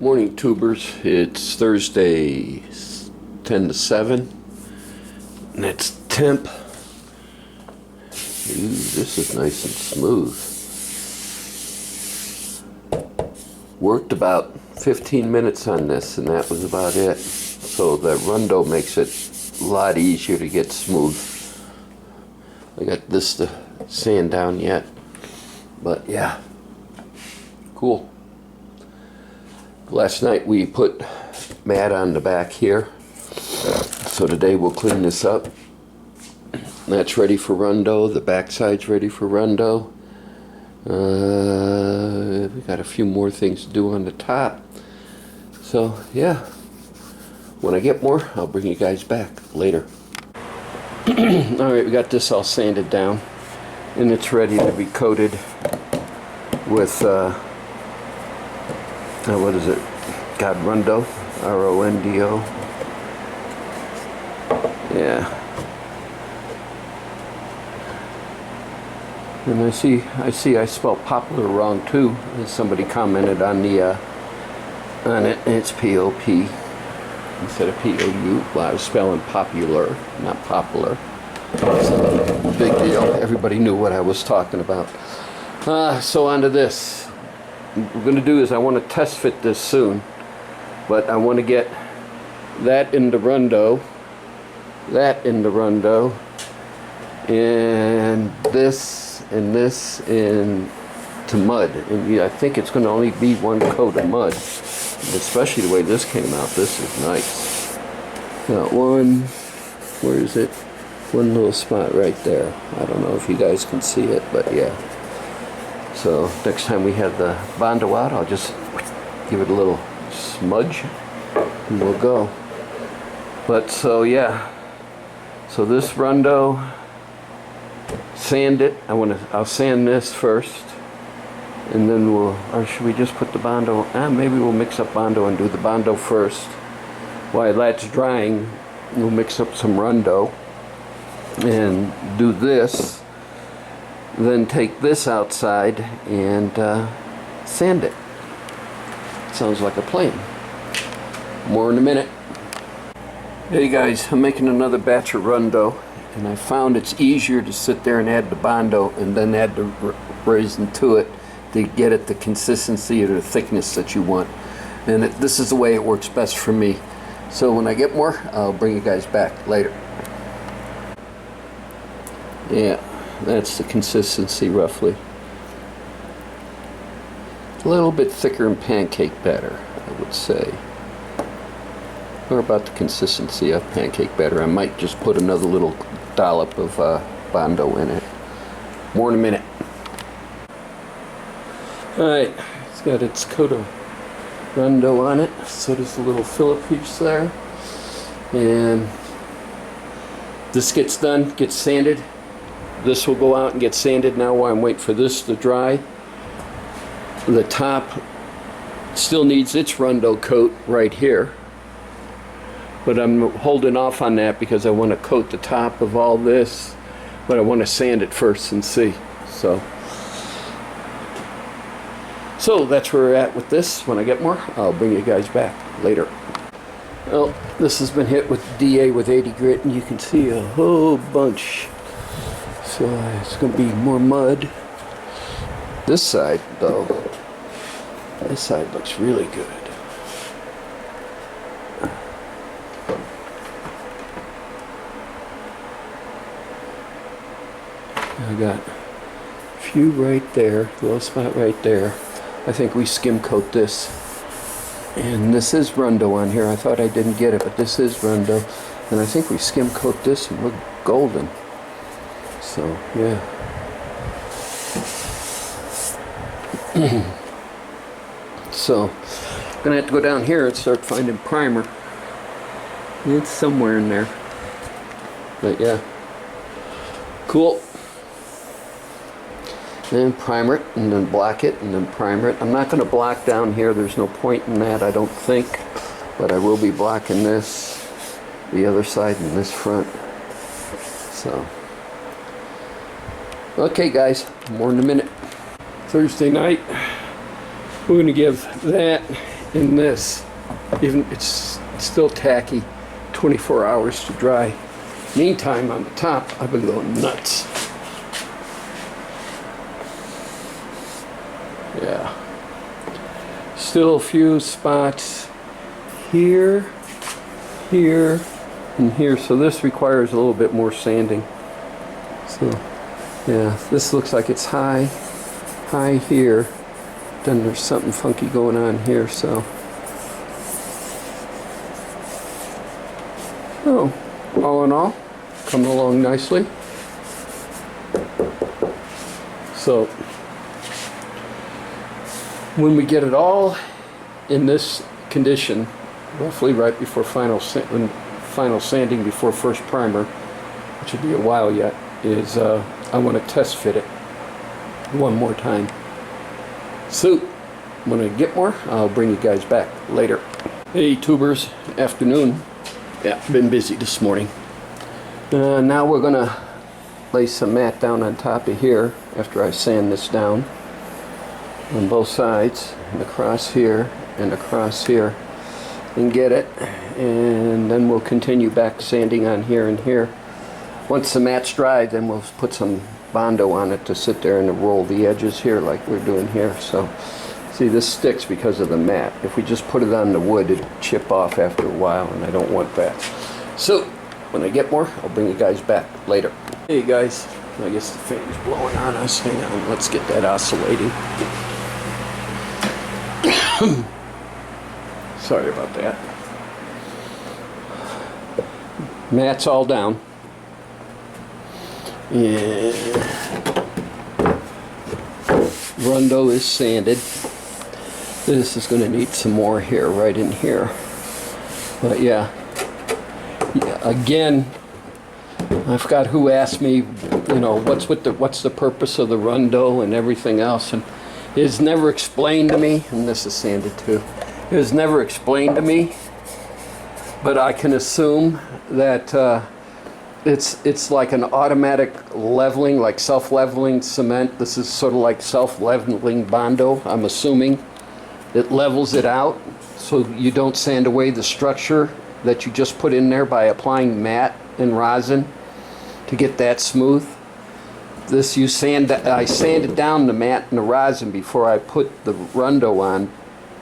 Morning, tubers. It's Thursday, 10 to 7, and it's temp. Ooh, this is nice and smooth. Worked about 15 minutes on this, and that was about it. So the Rundo makes it a lot easier to get smooth. I got this to sand down yet, but yeah, cool. Last night we put mat on the back here, so today we'll clean this up. That's ready for Rundo. The backside's ready for Rundo. We got a few more things to do on the top. So yeah, when I get more, I'll bring you guys back later. Alright, we got this all sanded down, and it's ready to be coated with what is it? God, Rundo, R-O-N-D-O. Yeah. And I spelled popular wrong too. Somebody commented on the on it. It's P-O-P instead of P-O-U. Well, I was spelling popular, not popular. So big deal. Everybody knew what I was talking about. So on to this. What we're going to do is I want to test fit this soon, but I want to get that into Rundo, that into Rundo, and this into mud. And I think it's going to only be one coat of mud, especially the way this came out. This is nice. Got one, where is it? One little spot right there. I don't know if you guys can see it, but yeah. So next time we have the Bondo out, I'll just give it a little smudge and we'll go. But so yeah, so this Rundo, sand it. I'll sand this first, and then or should we just put the Bondo? Maybe we'll mix up Bondo and do the Bondo first. While that's drying, we'll mix up some Rundo and do this. Then take this outside and sand it. Sounds like a plan. More in a minute. Hey guys, I'm making another batch of Rundo, and I found it's easier to sit there and add the Bondo and then add the resin to it to get it the consistency or the thickness that you want. And this is the way it works best for me. So when I get more, I'll bring you guys back later. Yeah. That's the consistency roughly. A little bit thicker and pancake batter, I would say. Or about the consistency of pancake batter. I might just put another little dollop of Bondo in it. More in a minute. Alright, it's got its coat of Rundo on it. So there's a little filler piece there. And this gets done, gets sanded. This will go out and get sanded now while I'm waiting for this to dry. The top still needs its Rundo coat right here, but I'm holding off on that because I want to coat the top of all this, but I want to sand it first and see. So that's where we're at with this. When I get more, I'll bring you guys back later. Well, this has been hit with DA with 80 grit, and you can see a whole bunch. So it's going to be more mud. This side, though, this side looks really good. I got a few right there, a little spot right there. I think we skim coat this. And this is Rundo on here. I thought I didn't get it, but this is Rundo. And I think we skim coat this and look golden. So, yeah. So, gonna have to go down here and start finding primer. It's somewhere in there. But yeah. Cool. Then primer it, and then black it, and then primer it. I'm not gonna black down here. There's no point in that, I don't think. But I will be blacking this, the other side, and this front. So. Okay guys, more in a minute. Thursday night, we're going to give that in this, even it's still tacky, 24 hours to dry. Meantime, on the top, I've been going nuts. Yeah. Still a few spots here, here, and here. So this requires a little bit more sanding. So, yeah, this looks like it's high here. Then there's something funky going on here, so. Oh, all in all, coming along nicely. So, when we get it all in this condition, roughly right before final sanding before first primer, which will be a while yet, is I want to test fit it one more time. So, when I get more, I'll bring you guys back later. Hey tubers, afternoon. Yeah, been busy this morning. Now we're gonna lay some mat down on top of here after I sand this down on both sides, and across here and across here, and get it, and then we'll continue back sanding on here and here. Once the mat's dried, then we'll put some Bondo on it to sit there and to roll the edges here like we're doing here. So see, this sticks because of the mat. If we just put it on the wood, it'd chip off after a while, and I don't want that. So when I get more, I'll bring you guys back later. Hey guys, I guess the fan's blowing on us. Hang on, let's get that oscillating. Sorry about that. Mat's all down. And Rundo is sanded. This is going to need some more here, right in here. But yeah, again, I forgot who asked me, you know, what's the purpose of the Rundo and everything else, and it's never explained to me. And this is sanded too. It was never explained to me, but I can assume that it's like an automatic leveling, like self-leveling cement. This is sort of like self-leveling Bondo, I'm assuming. It levels it out so you don't sand away the structure that you just put in there by applying mat and rosin to get that smooth. This I sanded down the mat and the rosin before I put the Rundo on,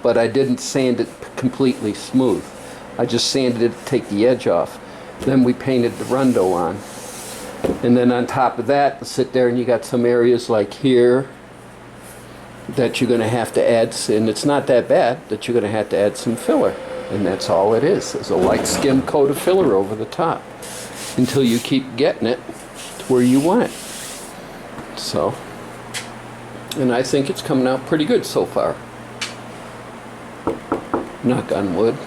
but I didn't sand it completely smooth. I just sanded it to take the edge off. Then we painted the Rundo on. And then on top of that, sit there and you got some areas like here that you're going to have to add, and it's not that bad, that you're going to have to add some filler. And that's all it is. It's a light skim coat of filler over the top until you keep getting it to where you want it. So, and I think it's coming out pretty good so far. Knock on wood.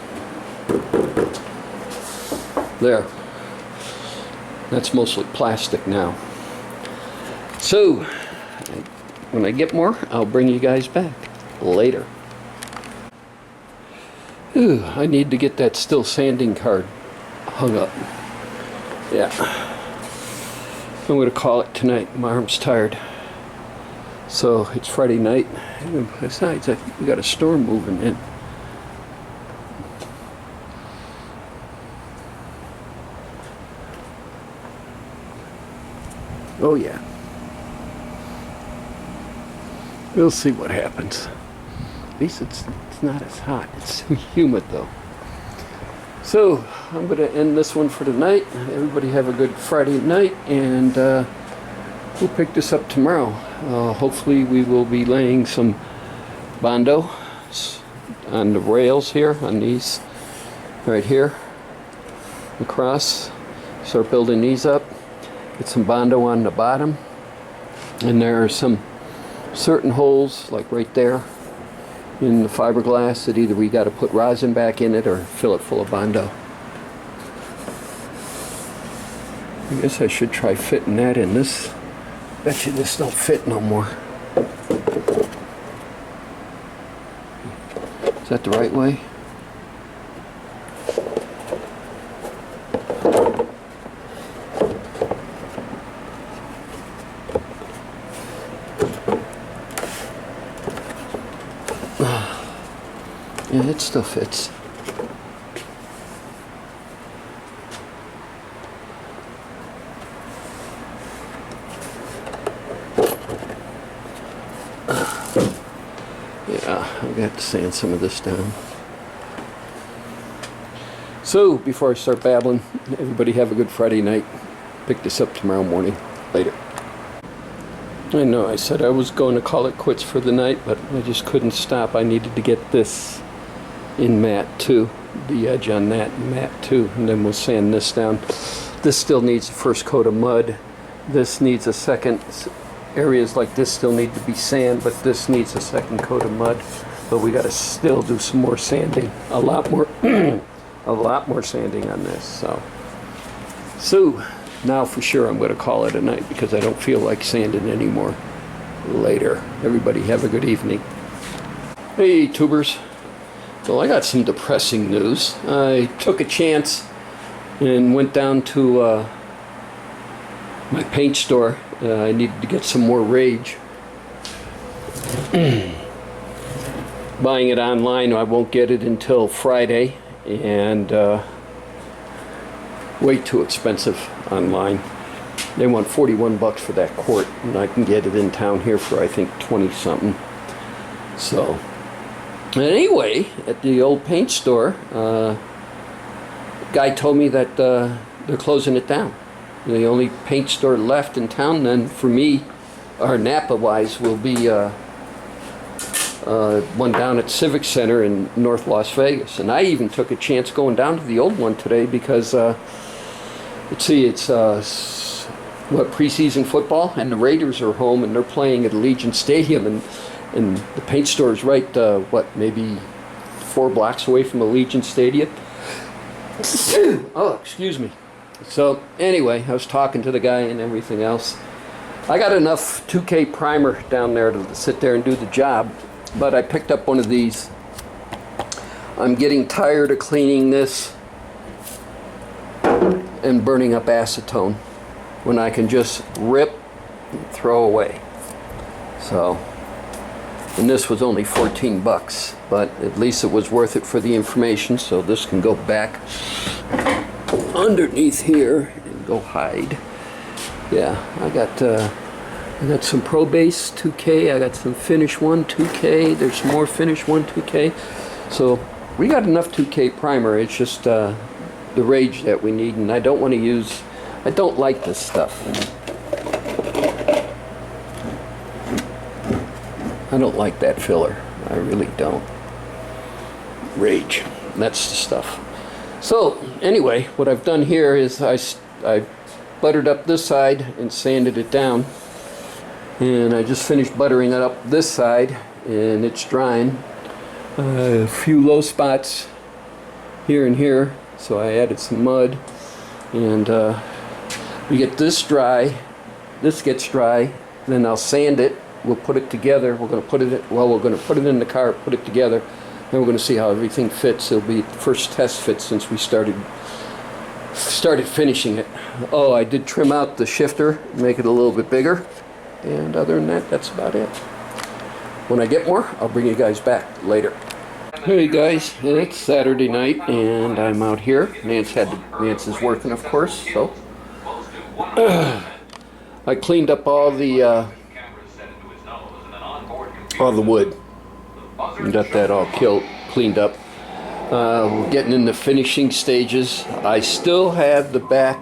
There. That's mostly plastic now. So, when I get more, I'll bring you guys back later. Ooh, I need to get that still sanding card hung up. Yeah. I'm going to call it tonight. My arm's tired. So, it's Friday night. And besides, I think we got a storm moving in. Oh yeah. We'll see what happens. At least it's not as hot. It's humid though. So I'm going to end this one for tonight. Everybody have a good Friday night, and we'll pick this up tomorrow. Hopefully we will be laying some Bondo on the rails here, on these right here across. Start building these up. Get some Bondo on the bottom, and there are some certain holes like right there in the fiberglass that either we got to put rosin back in it or fill it full of Bondo. I guess I should try fitting that in. This, bet you this don't fit no more. Is that the right way? Yeah, it still fits. Yeah, I've got to sand some of this down. So, before I start babbling, everybody have a good Friday night. Pick this up tomorrow morning. Later. I know I said I was going to call it quits for the night, but I just couldn't stop. I needed to get this in matte too. The edge on that in matte too. And then we'll sand this down. This still needs a first coat of mud. This needs a second. Areas like this still need to be sand, but this needs a second coat of mud. But we got to still do some more sanding. A lot more a lot more sanding on this. So now for sure I'm going to call it a night because I don't feel like sanding anymore. Later. Everybody have a good evening. Hey tubers. Well, I got some depressing news. I took a chance and went down to my paint store. I needed to get some more Rage. Buying it online, I won't get it until Friday, and way too expensive online. They want 41 bucks for that quart, and I can get it in town here for I think 20 something. So anyway, at the old paint store, guy told me that they're closing it down. The only paint store left in town then for me, or Napa wise, will be one down at Civic Center in North Las Vegas. And I even took a chance going down to the old one today because it's what, preseason football, and the Raiders are home and they're playing at Allegiant Stadium, and the paint store is right, what, maybe 4 blocks away from Allegiant Stadium. Oh, excuse me. So anyway, I was talking to the guy and everything else. I got enough 2K primer down there to sit there and do the job, but I picked up one of these. I'm getting tired of cleaning this and burning up acetone when I can just rip and throw away. So, and this was only 14 bucks, but at least it was worth it for the information, so this can go back underneath here and go hide. Yeah, I got some Pro Base 2K, I got some Finish 1 2K, there's more Finish 1 2K. So we got enough 2K primer, it's just the Rage that we need, and I don't want to use, I don't like this stuff. I don't like that filler, I really don't. Rage, that's the stuff. So anyway, what I've done here is I buttered up this side and sanded it down, and I just finished buttering it up this side, and it's drying. A few low spots here and here, so I added some mud, and we get this dry, this gets dry, then I'll sand it. We'll put it together. We're going to put it in the car, put it together. Then we're going to see how everything fits. It'll be the first test fit since we started finishing it. Oh, I did trim out the shifter, make it a little bit bigger. And other than that, that's about it. When I get more, I'll bring you guys back later. Hey guys, it's Saturday night and I'm out here. Nance is working, of course, so I cleaned up all the wood. And got that all cleaned up. We're getting in the finishing stages. I still have the back,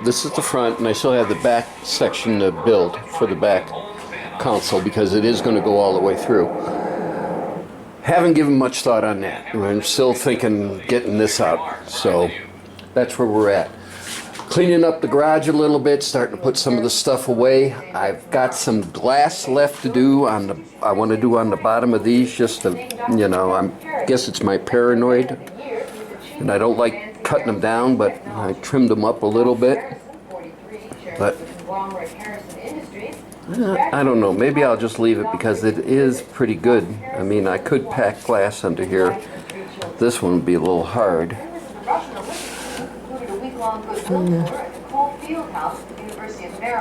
this is the front, and I still have the back section to build for the back console because it is going to go all the way through. Haven't given much thought on that. I'm still thinking getting this out. So that's where we're at. Cleaning up the garage a little bit, starting to put some of the stuff away. I've got some glass left to do I want to do on the bottom of these, just to, I guess it's my paranoid, and I don't like cutting them down, but I trimmed them up a little bit. But I don't know, maybe I'll just leave it because it is pretty good. I mean, I could pack glass under here. This one would be a little hard. I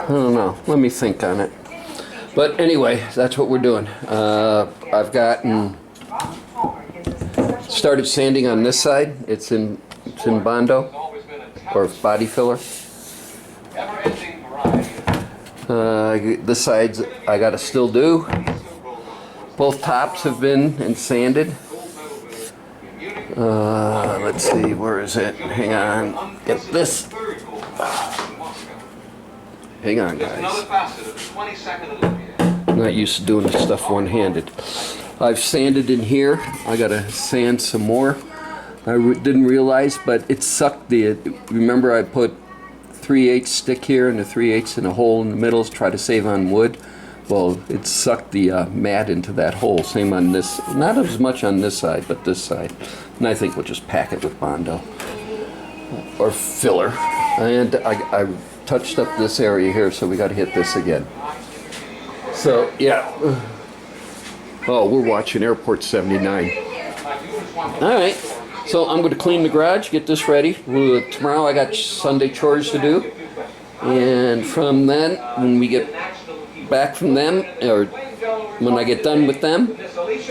don't know. Let me think on it. But anyway, that's what we're doing. I've gotten Started sanding on this side. It's in Bondo or body filler. This side's I gotta still do. Both tops have been and sanded. Let's see, where is it? Hang on. Get this. Hang on, guys. I'm not used to doing this stuff one-handed. I've sanded in here. I gotta sand some more. I didn't realize, but it sucked the. Remember, I put 3/8 stick here and a 3/8 in a hole in the middle to try to save on wood. Well, it sucked the mat into that hole. Same on this. Not as much on this side, but this side. And I think we'll just pack it with Bondo or filler. And I touched up this area here, so we got to hit this again. So yeah. Oh, we're watching Airport 79. All right. So I'm going to clean the garage, get this ready. Tomorrow I got Sunday chores to do. And from then, when we get back from them, or when I get done with them,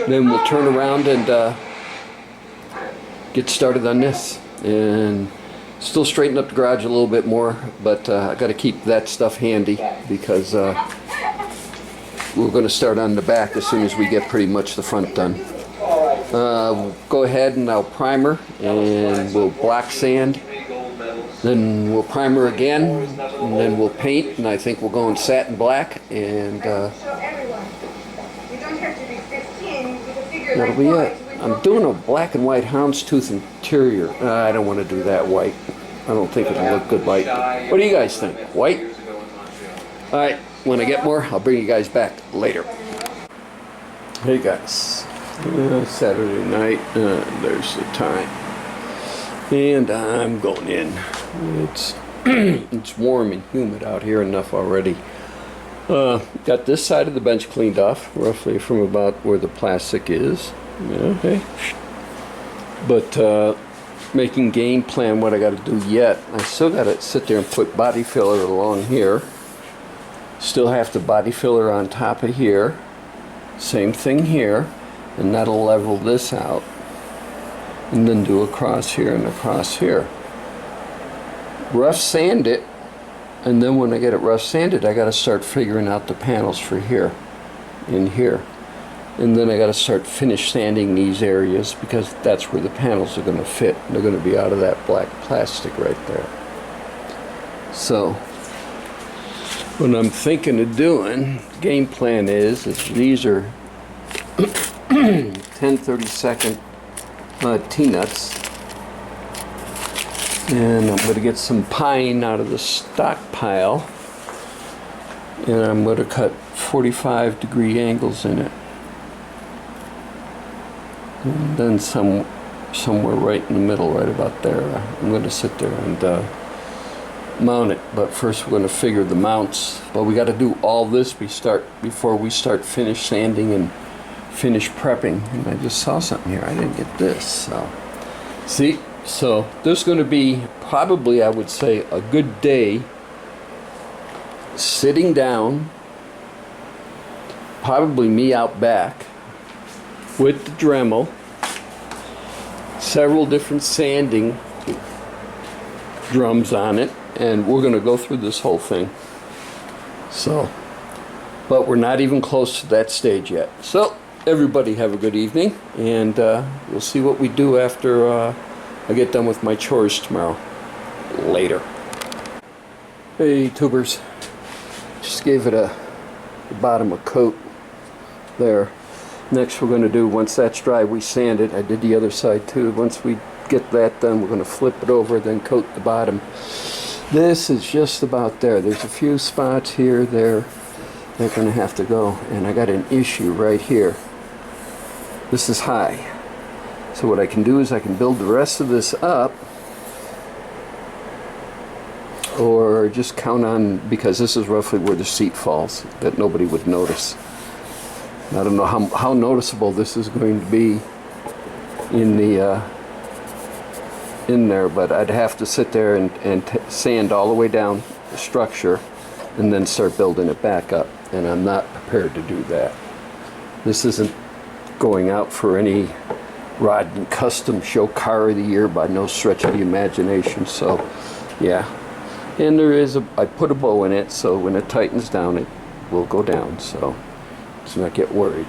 then we'll turn around and get started on this. And still straighten up the garage a little bit more, but I got to keep that stuff handy because we're going to start on the back as soon as we get pretty much the front done. Go ahead and I'll primer and we'll black sand. Then we'll primer again, and then we'll paint, and I think we'll go in satin black, and that'll be it. I'm doing a black and white houndstooth interior. I don't want to do that white. I don't think it'll look good white. What do you guys think? White? All right, when I get more, I'll bring you guys back later. Hey guys, Saturday night, there's the time. And I'm going in. It's it's warm and humid out here enough already. Got this side of the bench cleaned off, roughly from about where the plastic is. Okay. But making game plan what I got to do yet. I still got to sit there and put body filler along here. Still have to body filler on top of here. Same thing here, and that'll level this out. And then do across here and across here. Rough sand it, and then when I get it rough sanded, I got to start figuring out the panels for here and here. And then I got to start finish sanding these areas because that's where the panels are going to fit. They're going to be out of that black plastic right there. So what I'm thinking of doing, game plan is these are 10/32 T-nuts, and I'm going to get some pine out of the stockpile, and I'm going to cut 45-degree angles in it, and then somewhere right in the middle, right about there, I'm going to sit there and mount it. But first we're going to figure the mounts. But we got to do all this before we start finish sanding and finish prepping. And I just saw something here. I didn't get this. So see, so there's going to be probably, I would say, a good day sitting down, probably me out back with the Dremel, several different sanding drums on it, and we're going to go through this whole thing. So, but we're not even close to that stage yet. So everybody have a good evening, and we'll see what we do after I get done with my chores tomorrow. Later. Hey tubers, just gave it the bottom a coat there. Next we're going to do, once that's dry, we sand it. I did the other side too. Once we get that done, we're going to flip it over, then coat the bottom. This is just about there. There's a few spots here, there. They're going to have to go, and I got an issue right here. This is high. So what I can do is I can build the rest of this up, or just count on, because this is roughly where the seat falls, that nobody would notice. I don't know how noticeable this is going to be in the in there, but I'd have to sit there and sand all the way down the structure and then start building it back up, and I'm not prepared to do that. This isn't going out for any Rodden Custom Show Car of the Year by no stretch of the imagination. So, yeah. And I put a bow in it, so when it tightens down, it will go down. So, let's not get worried.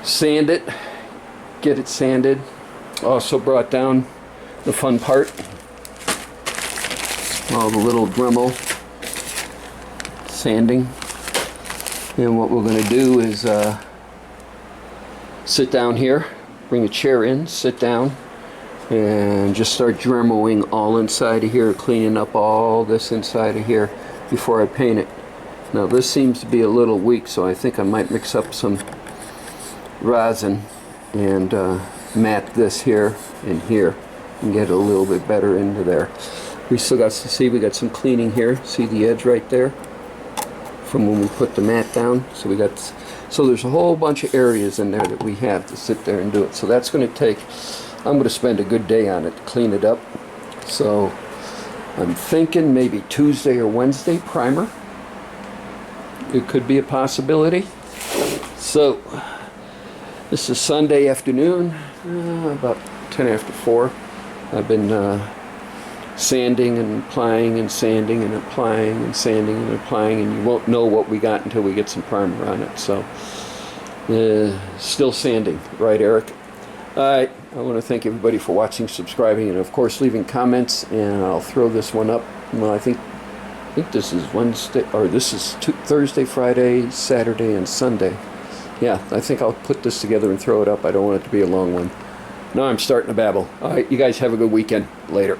Sand it. Get it sanded. Also brought down the fun part. All the little Dremel sanding. And what we're going to do is sit down here, bring a chair in, sit down, and just start Dremeling all inside of here, cleaning up all this inside of here before I paint it. Now this seems to be a little weak, so I think I might mix up some rosin and mat this here and here and get it a little bit better into there. We still got to see, we got some cleaning here. See the edge right there from when we put the mat down. So there's a whole bunch of areas in there that we have to sit there and do it. So that's going to take, I'm going to spend a good day on it to clean it up. So I'm thinking maybe Tuesday or Wednesday primer. It could be a possibility. So this is Sunday afternoon, about 10 after 4. I've been sanding and applying and sanding and applying and sanding and applying, and you won't know what we got until we get some primer on it. So still sanding, right, Eric? Alright, I want to thank everybody for watching, subscribing, and of course leaving comments. And I'll throw this one up. Well, I think this is Wednesday, or this is Thursday, Friday, Saturday, and Sunday. Yeah, I think I'll put this together and throw it up. I don't want it to be a long one. Now I'm starting to babble. Alright, you guys have a good weekend. Later.